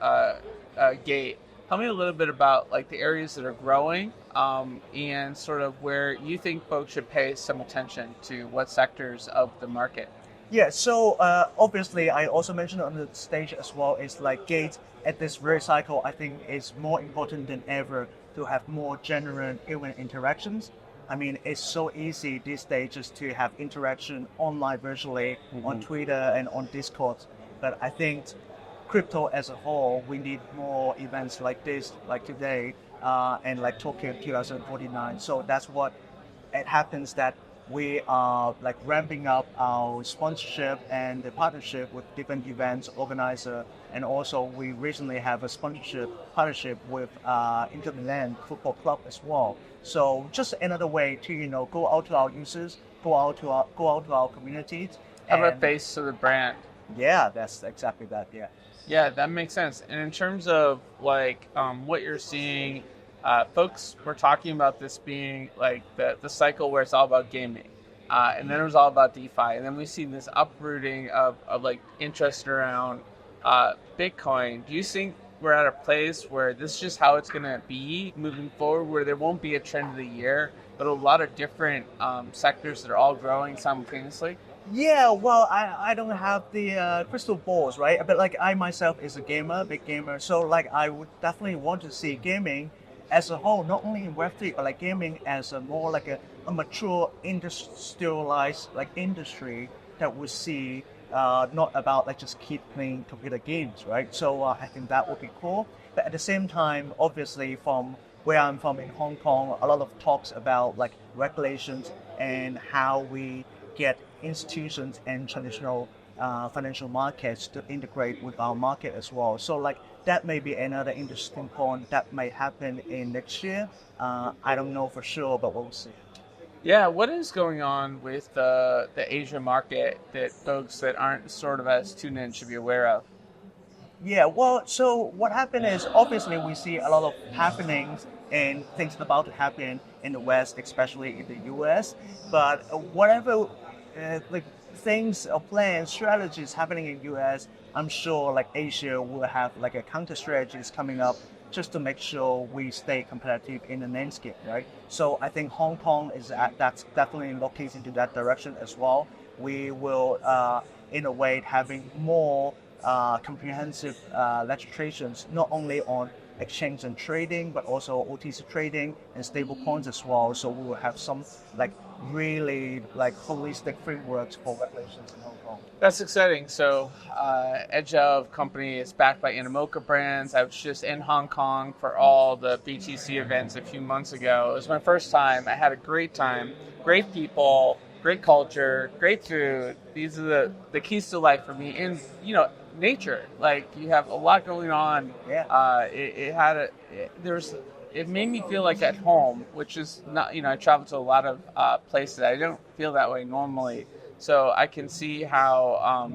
Gate, tell me a little bit about like the areas that are growing and sort of where you think folks should pay some attention to what sectors of the market. Yeah, so obviously I also mentioned on the stage as well, is like Gate at this very cycle, I think is more important than ever to have more genuine human interactions. I mean, it's so easy these days just to have interaction online virtually on Twitter and on Discord. But I think crypto as a whole, we need more events like this, like today, and like Token2049. So that's what it happens, that we are like ramping up our sponsorship and the partnership with different events organizer, and also we recently have a partnership with Inter Milan Football Club as well. So just another way to go out to our users, go out to our communities. Have a face to the brand. Yeah, that's exactly that. Yeah. Yeah, that makes sense. And in terms of like what you're seeing, folks were talking about this being like the cycle where it's all about gaming, and then it was all about DeFi, and then we've seen this uprooting of like interest around Bitcoin. Do you think we're at a place where this is just how it's going to be moving forward, where there won't be a trend of the year, but a lot of different sectors that are all growing simultaneously? Yeah, well, I don't have the crystal balls, right? But like I myself is a gamer, big gamer. So like I would definitely want to see gaming as a whole, not only in Web3, but like gaming as a more like a mature industrialized like industry that we see, not about like just keep playing computer games, right? So I think that would be cool. But at the same time, obviously from where I'm from in Hong Kong, a lot of talks about like regulations and how we get institutions and traditional financial markets to integrate with our market as well. So like that may be another interesting point that may happen in next year. I don't know for sure, but we'll see. Yeah, what is going on with the Asia market that folks that aren't sort of as tuned in should be aware of? Yeah, well, so what happened is obviously we see a lot of happenings and things about to happen in the West, especially in the US. But whatever like things or plans, strategies happening in US, I'm sure like Asia will have like a counter strategies coming up just to make sure we stay competitive in the landscape, right? So I think Hong Kong that's definitely looking into that direction as well. We will, in a way, having more comprehensive legislations, not only on exchange and trading, but also OTC trading and stable coins as well. So we will have some like really like holistic frameworks for regulations in Hong Kong. That's exciting. So Edge of company is backed by Animoca Brands. I was just in Hong Kong for all the BTC events a few months ago. It was my first time. I had a great time, great people, great culture, great food. These are the keys to life for me. And, nature, like you have a lot going on. Yeah. It made me feel like at home, which is not, I travel to a lot of places. I don't feel that way normally. So I can see how,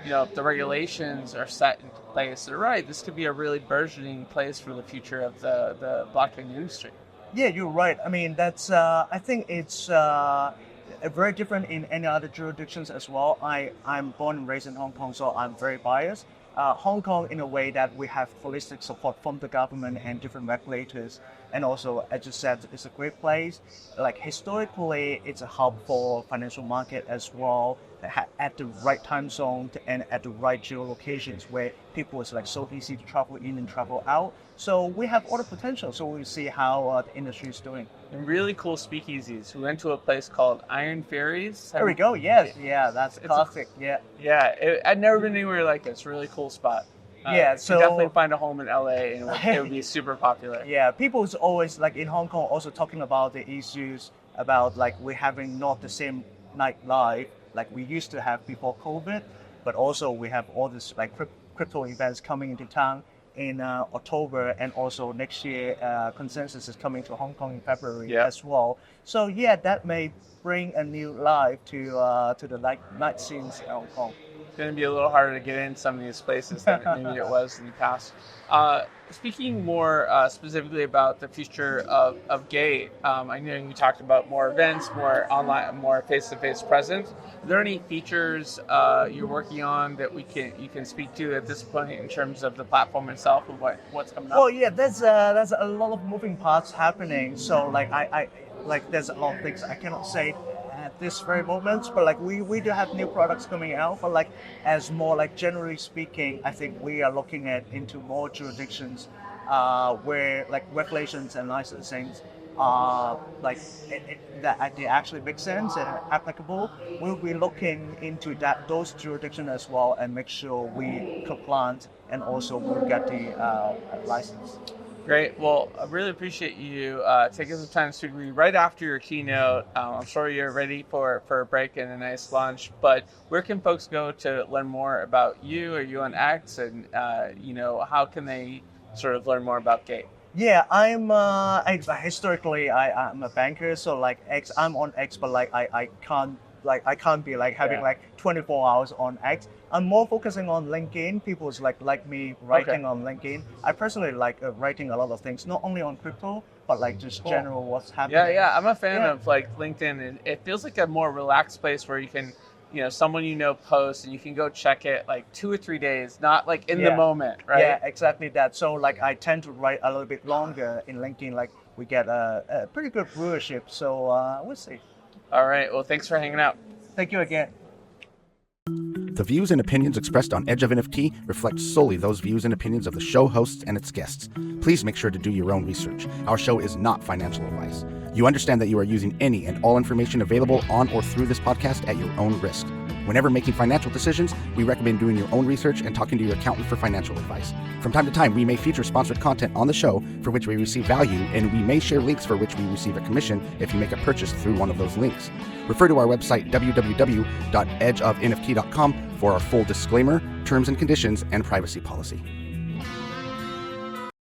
if the regulations are set into place, they're right. This could be a really burgeoning place for the future of the blockchain industry. Yeah, you're right. I mean, that's, I think it's very different in any other jurisdictions as well. I'm born and raised in Hong Kong, so I'm very biased. Hong Kong, in a way that we have holistic support from the government and different regulators, and also, as you said, it's a great place. Like historically, it's a hub for financial market as well, at the right time zone and at the right geolocations where people is like so easy to travel in and travel out. So we have all the potential. So we'll see how the industry is doing. And really cool speakeasies. We went to a place called Iron Fairies. There we go. Yes, yeah, that's classic. Yeah, I'd never been anywhere like this. Really cool spot. So you definitely find a home in LA, and it would be super popular. Yeah, people's always like in Hong Kong also talking about the issues about like we're having not the same nightlife like we used to have before COVID, but also we have all this like crypto events coming into town in October, and also next year Consensus is coming to Hong Kong in February as well. So yeah, that may bring a new life to the night scenes in Hong Kong. It's going to be a little harder to get in some of these places than maybe it was in the past. Speaking more specifically about the future of Gate, I know you talked about more events, more online, more face-to-face presence. Are there any features you're working on that you can speak to at this point in terms of the platform itself and what's coming up? Well, yeah, there's a lot of moving parts happening. So like I there's a lot of things I cannot say at this very moment, but like we do have new products coming out, but like as more like generally speaking, I think we are looking into more jurisdictions where like regulations and licensing that they actually make sense and are applicable, we'll be looking into those jurisdictions as well and make sure we compliant and also we'll get the license. Great. Well, I really appreciate you taking some time to speak with me right after your keynote. I'm sure you're ready for a break and a nice lunch, but where can folks go to learn more about you? Are you on X? And, how can they sort of learn more about Gate? Yeah, I'm historically I'm a banker, so like X, I'm on X, but like I can't be like having like 24 hours on X. I'm more focusing on LinkedIn. People's like me writing on LinkedIn. I personally like writing a lot of things, not only on crypto, but like just general what's happening. Yeah, I'm a fan of like LinkedIn, and it feels like a more relaxed place where you can, someone posts and you can go check it like 2 or 3 days, not like in the moment, right? Yeah, exactly that. So like I tend to write a little bit longer in LinkedIn. Like we get a pretty good viewership. So we'll see. All right. Well, thanks for hanging out. Thank you again. The views and opinions expressed on Edge of NFT reflect solely those views and opinions of the show hosts and its guests. Please make sure to do your own research. Our show is not financial advice. You understand that you are using any and all information available on or through this podcast at your own risk. Whenever making financial decisions, we recommend doing your own research and talking to your accountant for financial advice. From time to time, we may feature sponsored content on the show for which we receive value, and we may share links for which we receive a commission if you make a purchase through one of those links. Refer to our website, www.edgeofnft.com, for our full disclaimer, terms and conditions, and privacy policy.